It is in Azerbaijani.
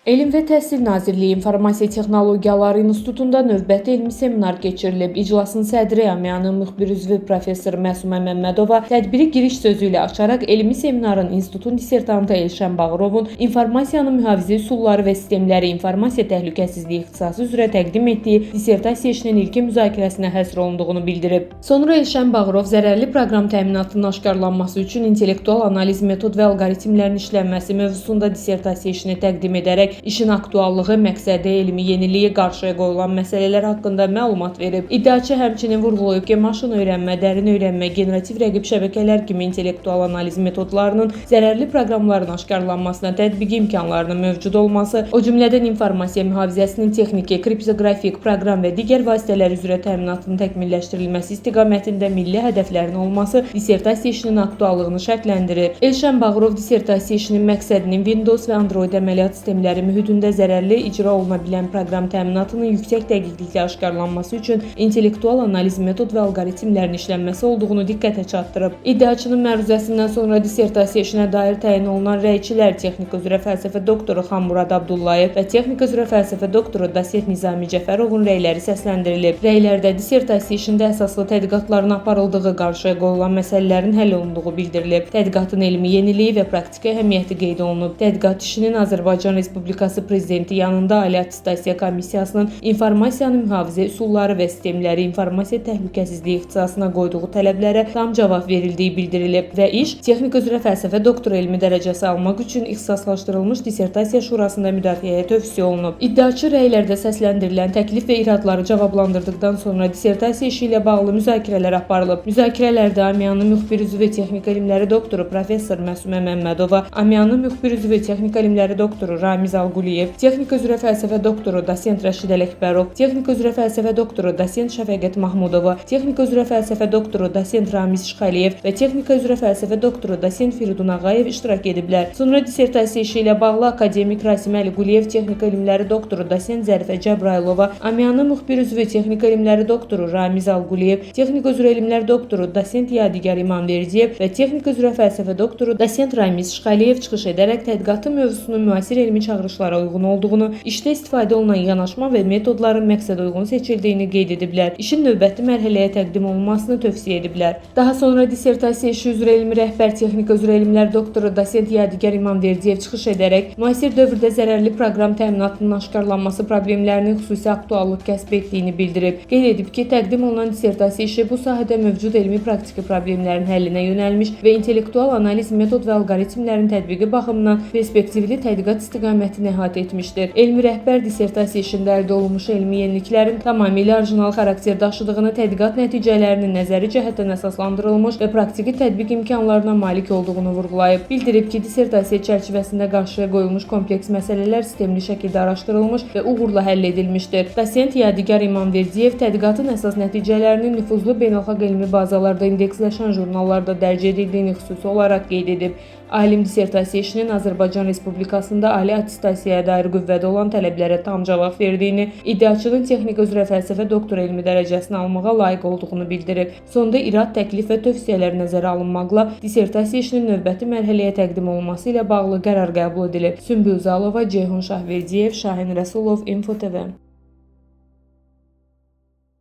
Elm və Təhsil Nazirliyi İnformasiya Texnologiyaları İnstitutunda növbəti elmi seminar keçirilib. İclasın sədri Əmiyanın müxbir üzvü professor Məsumə Məmmədova tədbiri giriş sözü ilə açaraq elmi seminarın institutun dissertantı Elşən Bağırovun informasiyanın mühafizə üsulları və sistemləri informasiya təhlükəsizliyi ixtisası üzrə təqdim etdiyi dissertasiya işinin ilkin müzakirəsinə həsr olunduğunu bildirib. Sonra Elşən Bağırov zərərli proqram təminatının aşkarlanması üçün intellektual analiz metod və alqoritmlərin işlənməsi mövzusunda dissertasiya işini təqdim edərək İşin aktuallığı, məqsədi, elmi yeniliyi, qarşıya qoyulan məsələlər haqqında məlumat verib. İddiaçı həmçinin vurğulayıb ki, maşın öyrənmə, dərin öyrənmə, generativ rəqib şəbəkələr kimi intellektual analiz metodlarının zərərli proqramların aşkarlanmasına tətbiqi imkanlarının mövcud olması, o cümlədən informasiya mühafizəsinin texniki, kriptografik, proqram və digər vasitələr üzrə təminatının təkmilləşdirilməsi istiqamətində milli hədəflərin olması dissertasiya işinin aktuallığını şərtləndirir. Elşən Bağırov dissertasiya işinin məqsədinin Windows və Android əməliyyat sistemləri mühitində zərərli icra oluna bilən proqram təminatının yüksək dəqiqliklə aşkarlanması üçün intellektual analiz metod və alqoritmlərin işlənməsi olduğunu diqqətə çatdırıb. İddiaçının məruzəsindən sonra dissertasiya işinə dair təyin olunan rəyçilər texnika üzrə fəlsəfə doktoru Xanmurad Abdullayev və texnika üzrə fəlsəfə doktoru Dosent Nizami Cəfərovun rəyləri səsləndirilib. Rəylərdə dissertasiya işində əsaslı tədqiqatların aparıldığı, qarşıya qoyulan məsələlərin həll olunduğu bildirilib. Tədqiqatın elmi yeniliyi və praktiki əhəmiyyəti qeyd olunub. Tədqiqat işinin Azərbaycan Respublikası Prezidenti yanında Ali Attestasiya Komissiyasının informasiyanın mühafizə üsulları və sistemləri informasiya təhlükəsizliyi ixtisasına qoyduğu tələblərə tam cavab verildiyi bildirilib və iş texnika üzrə fəlsəfə doktoru elmi dərəcəsi almaq üçün ixtisaslaşdırılmış dissertasiya şurasında müdafiəyə tövsiyə olunub. İddiaçı rəylərdə səsləndirilən təklif və iradları cavablandırdıqdan sonra dissertasiya işi ilə bağlı müzakirələr aparılıb. Müzakirələrdə Əmiyanın müxbir üzvü texnika elmləri doktoru professor Məsumə Məmmədova, Əmiyanın müxbir üzvü texnika elmləri doktoru Ramiz Alquliyev, texnika üzrə fəlsəfə doktoru Dosent Rəşid Ələkbərov, texnika üzrə fəlsəfə doktoru Dosent Şəfəqət Mahmudova, texnika üzrə fəlsəfə doktoru Dosent Ramiz Şıxəliyev və texnika üzrə fəlsəfə doktoru Dosent Firidun Ağayev iştirak ediblər. Sonra dissertasiya işi ilə bağlı akademik Rasim Əliquliyev, texnika elmləri doktoru Dosent Zərifə Cəbrailova, Əmiyanın müxbir üzvü texnika elmləri doktoru Ramiz Alquliyev, texnika üzrə elmlər doktoru Dosent Yadigar İmamverdiyev və texnika üzrə fəlsəfə doktoru Dosent Ramiz Şıxəliyev çıxış edərək tədqiqatın mövzusunun müasir elmi çağırışlara uyğun olduğunu, işdə istifadə olunan yanaşma və metodların məqsədə uyğun seçildiyini qeyd ediblər. İşin növbəti mərhələyə təqdim olunmasını tövsiyə ediblər. Daha sonra dissertasiya işi üzrə elmi rəhbər texnika üzrə elmlər doktoru Dosent Yadigar İmamverdiyev çıxış edərək müasir dövrdə zərərli proqram təminatının aşkarlanması problemlərinin xüsusi aktuallıq kəsb etdiyini bildirib. Qeyd edib ki, təqdim olunan dissertasiya işi bu sahədə mövcud elmi praktiki problemlərin həllinə yönəlmiş və intellektual analiz metod və alqoritmlərin tətbiqi baxımından perspektivli tədqiqat istiqamətini əhatə etmişdir. Elmi rəhbər dissertasiya işində əldə olunmuş elmi yeniliklərin tamamilə orijinal xarakter daşıdığını, tədqiqat nəticələrinin nəzəri cəhətdən əsaslandırılmış və praktiki tətbiq imkanlarına malik olduğunu vurğulayıb. Bildirib ki, dissertasiya çərçivəsində qarşıya qoyulmuş kompleks məsələlər sistemli şəkildə araşdırılmış və uğurla həll edilmişdir. Dosent Yadigar İmamverdiyev tədqiqatın əsas nəticələrinin nüfuzlu beynəlxalq elmi bazalarda indeksləşən jurnallarda dərc edildiyini xüsusi olaraq qeyd edib. Alim dissertasiya işinin Azərbaycan Respublikasında ali attestasiyaya dair qüvvədə olan tələblərə tam cavab verdiyini, iddiaçının texnika üzrə fəlsəfə doktor elmi dərəcəsini almağa layiq olduğunu bildirib. Sonda irad, təklif və tövsiyələr nəzərə alınmaqla dissertasiya işinin növbəti mərhələyə təqdim olunması ilə bağlı qərar qəbul edilib. Sümbül Zalova, Ceyhun Şahverdiyev, Şahin Rəsulov, Info TV.